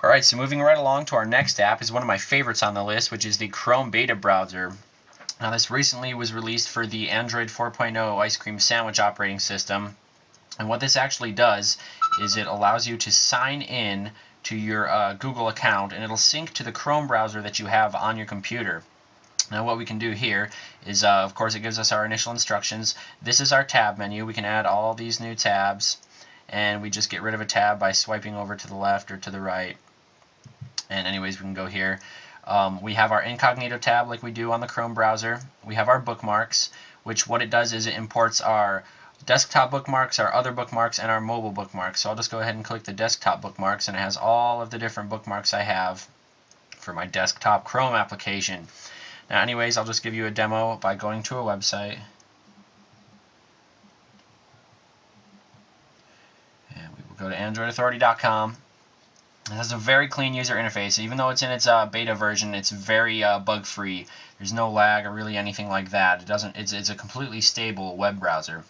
Alright, so moving right along to our next app is one of my favorites on the list, which is the Chrome Beta Browser. Now this recently was released for the Android 4.0 Ice Cream Sandwich operating system, and what this actually does is it allows you to sign in to your Google account, and it'll sync to the Chrome browser that you have on your computer. Now what we can do here is, of course, it gives us our initial instructions. This is our tab menu. We can add all these new tabs, and we just get rid of a tab by swiping over to the left or to the right. And anyways, we can go here. We have our incognito tab like we do on the Chrome browser. We have our bookmarks, which what it does is it imports our desktop bookmarks, our other bookmarks, and our mobile bookmarks. So I'll just go ahead and click the desktop bookmarks, and it has all of the different bookmarks I have for my desktop Chrome application. Now anyways, I'll just give you a demo by going to a website. And we will go to AndroidAuthority.com. It has a very clean user interface. Even though it's in its beta version, it's very bug-free. There's no lag or really anything like that. It doesn't. It's a completely stable web browser.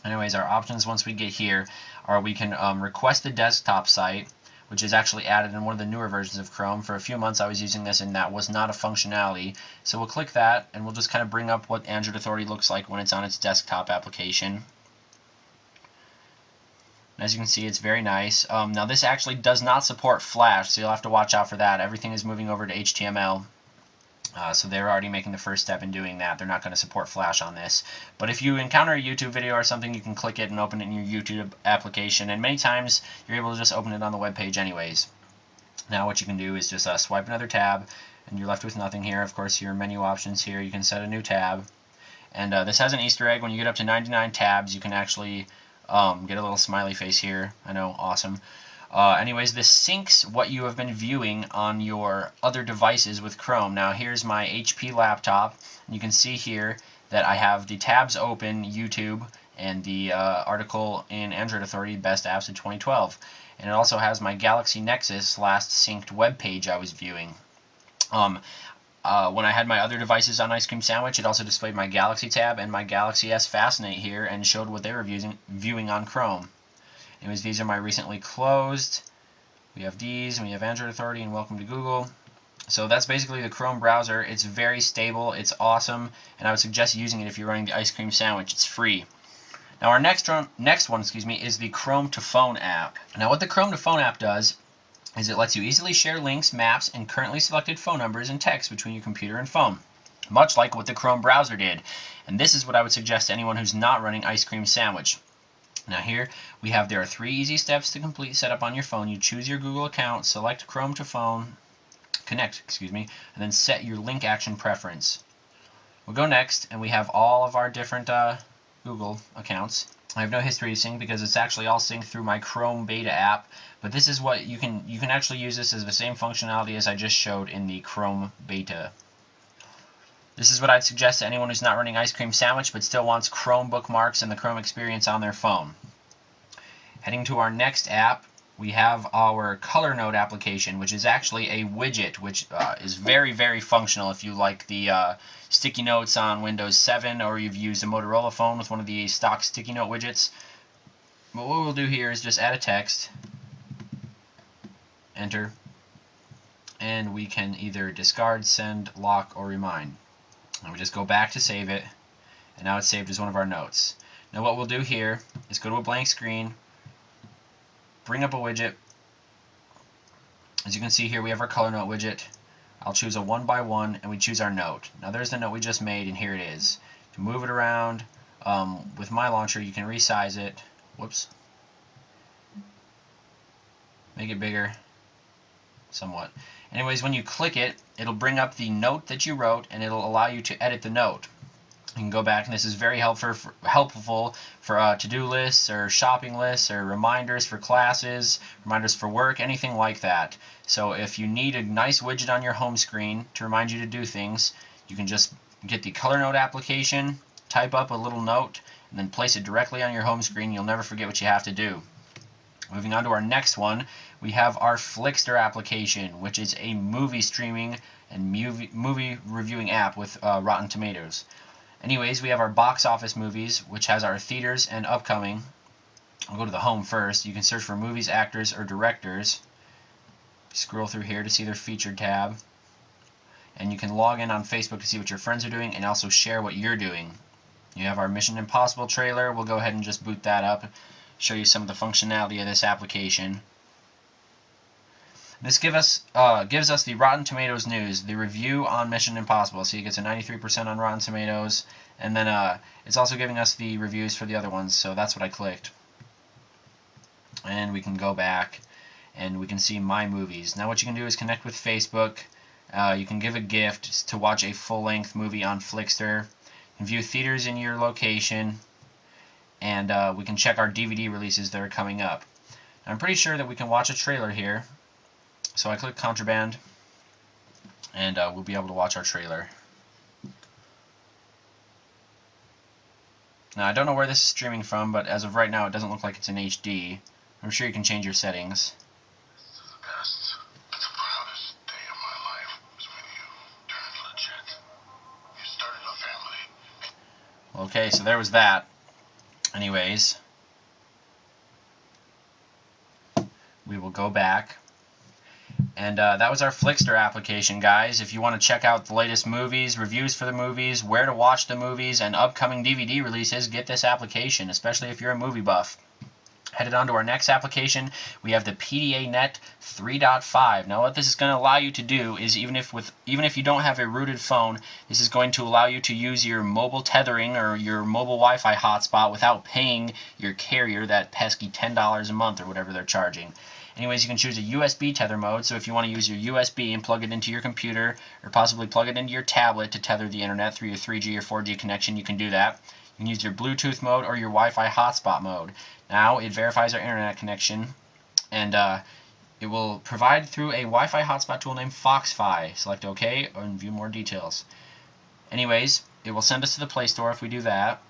Anyways, our options once we get here are we can request the desktop site, which is actually added in one of the newer versions of Chrome. For a few months I was using this and that was not a functionality. So we'll click that and we'll just kind of bring up what Android Authority looks like when it's on its desktop application. As you can see, it's very nice. Now this actually does not support Flash, so you'll have to watch out for that. Everything is moving over to HTML. So they're already making the first step in doing that. They're not going to support Flash on this. But if you encounter a YouTube video or something, you can click it and open it in your YouTube application. And many times, you're able to just open it on the web page anyways. Now what you can do is just swipe another tab, and you're left with nothing here. Of course, your menu options here, you can set a new tab. And this has an Easter egg. When you get up to 99 tabs, you can actually get a little smiley face here. I know, awesome. Anyways, this syncs what you have been viewing on your other devices with Chrome. Now here's my HP laptop, and you can see here that I have the tabs open, YouTube, and the article in Android Authority, Best Apps of 2012. And it also has my Galaxy Nexus last synced web page I was viewing. When I had my other devices on Ice Cream Sandwich, it also displayed my Galaxy tab and my Galaxy S Fascinate here and showed what they were viewing on Chrome. Anyways, these are my recently closed. We have these, and we have Android Authority and Welcome to Google. So that's basically the Chrome browser. It's very stable, it's awesome, and I would suggest using it if you're running the Ice Cream Sandwich. It's free. Now our next one is the Chrome to Phone app. Now what the Chrome to Phone app does is it lets you easily share links, maps, and currently selected phone numbers and text between your computer and phone, much like what the Chrome browser did. And this is what I would suggest to anyone who's not running Ice Cream Sandwich. Now here we have there are 3 easy steps to complete setup on your phone. You choose your Google account, select Chrome to Phone, connect, and then set your link action preference. We'll go next, and we have all of our different Google accounts. I have no history to sync because it's actually all synced through my Chrome Beta app, but this is what you can actually use this as the same functionality as I just showed in the Chrome Beta. This is what I'd suggest to anyone who's not running Ice Cream Sandwich but still wants Chrome bookmarks and the Chrome experience on their phone. Heading to our next app, we have our Color Note application, which is actually a widget, which is very, very functional if you like the sticky notes on Windows 7 or you've used a Motorola phone with one of the stock sticky note widgets. But what we'll do here is just add a text, enter, and we can either discard, send, lock, or remind. And we just go back to save it, and now it's saved as one of our notes. Now what we'll do here is go to a blank screen, bring up a widget. As you can see here, we have our Color Note widget. I'll choose a 1 by 1, and we choose our note. Now there's the note we just made, and here it is. To move it around, with my launcher, you can resize it. Whoops. Make it bigger, somewhat. Anyways, when you click it, it'll bring up the note that you wrote, and it'll allow you to edit the note. You can go back, and this is very helpful for to-do lists or shopping lists or reminders for classes, reminders for work, anything like that. So if you need a nice widget on your home screen to remind you to do things, you can just get the Color Note application, type up a little note, and then place it directly on your home screen. You'll never forget what you have to do. Moving on to our next one, we have our Flixster application, which is a movie streaming and movie reviewing app with Rotten Tomatoes. Anyways, we have our box office movies, which has our theaters and upcoming. I'll go to the home first. You can search for movies, actors, or directors. Scroll through here to see their featured tab. And you can log in on Facebook to see what your friends are doing and also share what you're doing. You have our Mission Impossible trailer. We'll go ahead and just boot that up, show you some of the functionality of this application. This gives us the Rotten Tomatoes news, the review on Mission Impossible. So it gets a 93% on Rotten Tomatoes, and then it's also giving us the reviews for the other ones. So that's what I clicked. And we can go back, and we can see My Movies. Now what you can do is connect with Facebook. You can give a gift to watch a full-length movie on Flixster. You can view theaters in your location, and we can check our DVD releases that are coming up. I'm pretty sure that we can watch a trailer here. So I click Contraband, and we'll be able to watch our trailer. Now I don't know where this is streaming from, but as of right now it doesn't look like it's in HD. I'm sure you can change your settings. Okay, so there was that. Anyways, we will go back. And that was our Flixster application, guys. If you want to check out the latest movies, reviews for the movies, where to watch the movies, and upcoming DVD releases, get this application, especially if you're a movie buff. Headed on to our next application, we have the PDA-Net 3.5. Now what this is going to allow you to do is even if you don't have a rooted phone, this is going to allow you to use your mobile tethering or your mobile Wi-Fi hotspot without paying your carrier that pesky $10 a month or whatever they're charging. Anyways, you can choose a USB tether mode, so if you want to use your USB and plug it into your computer or possibly plug it into your tablet to tether the internet through your 3G or 4G connection, you can do that. You can use your Bluetooth mode or your Wi-Fi hotspot mode. Now it verifies our internet connection, and it will provide through a Wi-Fi hotspot tool named Foxfi. Select OK and view more details. Anyways, it will send us to the Play Store if we do that,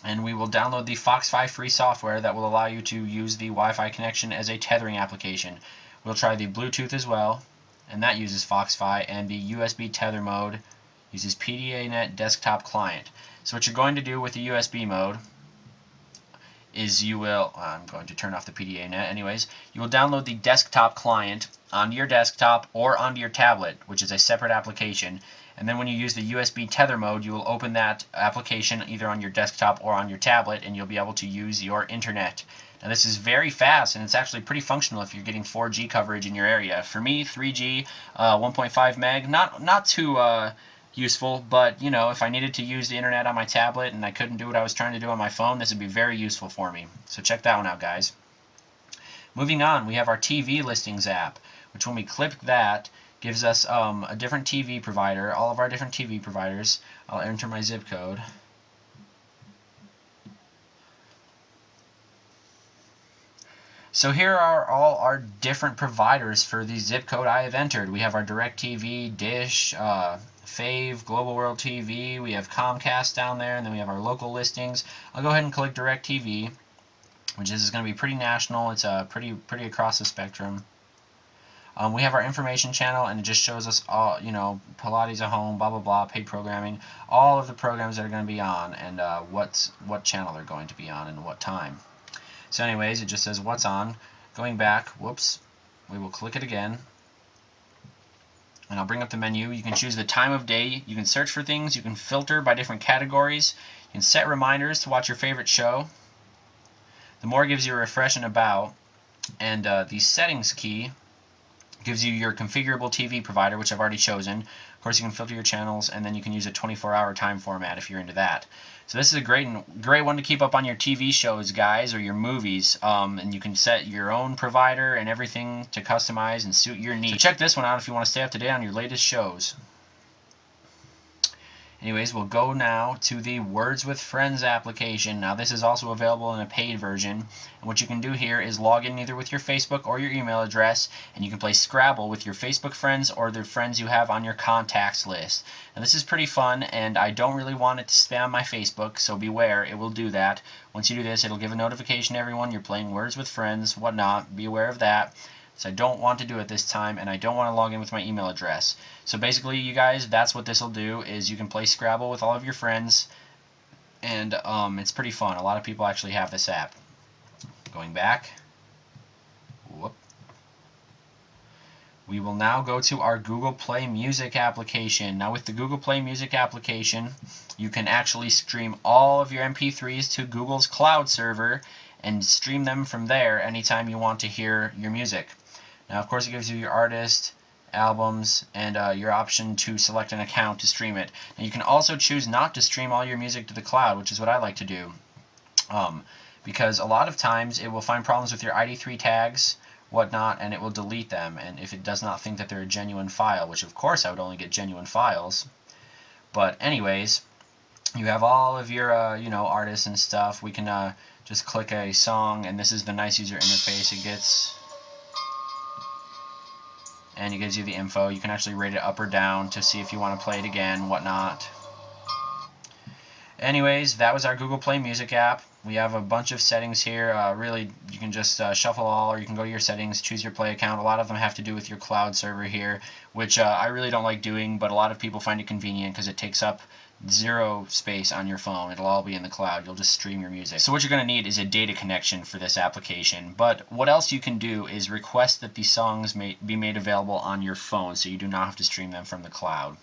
and we will download the Foxfi free software that will allow you to use the Wi-Fi connection as a tethering application. We'll try the Bluetooth as well, and that uses Foxfi, and the USB tether mode uses PDA-Net desktop client. So what you're going to do with the USB mode is you will, I'm going to turn off the PDA-Net anyways, you will download the desktop client onto your desktop or onto your tablet, which is a separate application, and then when you use the USB tether mode, you will open that application either on your desktop or on your tablet, and you'll be able to use your internet. Now this is very fast, and it's actually pretty functional if you're getting 4G coverage in your area. For me, 3G, 1.5 meg, not too useful, but you know, if I needed to use the internet on my tablet and I couldn't do what I was trying to do on my phone, this would be very useful for me. So check that one out, guys. Moving on, we have our TV listings app, which when we click that, gives us a different TV provider, all of our different TV providers. I'll enter my zip code. So here are all our different providers for the zip code I have entered. We have our DirecTV, Dish, Fave, Global World TV, we have Comcast down there, and then we have our local listings. I'll go ahead and click DirecTV, which is going to be pretty national. It's pretty across the spectrum. We have our information channel, and it just shows us all, you know, Pilates at home, blah blah blah, paid programming, all of the programs that are going to be on, and what channel they're going to be on and what time. So anyways, it just says what's on. Going back, whoops, we will click it again, and I'll bring up the menu. You can choose the time of day, you can search for things, you can filter by different categories, you can set reminders to watch your favorite show. The more gives you a refresh and about, and the settings key gives you your configurable TV provider, which I've already chosen. Of course, you can filter your channels, and then you can use a 24-hour time format if you're into that. So this is a great one to keep up on your TV shows, guys, or your movies. And you can set your own provider and everything to customize and suit your needs. So check this one out if you want to stay up to date on your latest shows. Anyways, we'll go now to the Words with Friends application. Now this is also available in a paid version. And what you can do here is log in either with your Facebook or your email address, and you can play Scrabble with your Facebook friends or the friends you have on your contacts list. Now this is pretty fun, and I don't really want it to spam my Facebook, so beware, it will do that. Once you do this, it'll give a notification to everyone you're playing Words with Friends, whatnot. Be aware of that. So I don't want to do it this time, and I don't want to log in with my email address. So basically, you guys, that's what this will do, is you can play Scrabble with all of your friends, and it's pretty fun. A lot of people actually have this app. Going back. Whoop. We will now go to our Google Play Music application. Now with the Google Play Music application, you can actually stream all of your MP3s to Google's cloud server and stream them from there anytime you want to hear your music. Now of course it gives you your artist, albums, and your option to select an account to stream it. Now you can also choose not to stream all your music to the cloud, which is what I like to do. Because a lot of times it will find problems with your ID3 tags, whatnot, and it will delete them, and if it does not think that they're a genuine file, which of course I would only get genuine files. But anyways, you have all of your you know, artists and stuff. We can just click a song, and this is the nice user interface it gets, and it gives you the info. You can actually rate it up or down to see if you want to play it again, whatnot. Anyways, that was our Google Play Music app. We have a bunch of settings here. Really, you can just shuffle all, or you can go to your settings, choose your play account. A lot of them have to do with your cloud server here, which I really don't like doing, but a lot of people find it convenient because it takes up zero space on your phone. It'll all be in the cloud. You'll just stream your music. So what you're going to need is a data connection for this application. But what else you can do is request that these songs be made available on your phone, so you do not have to stream them from the cloud.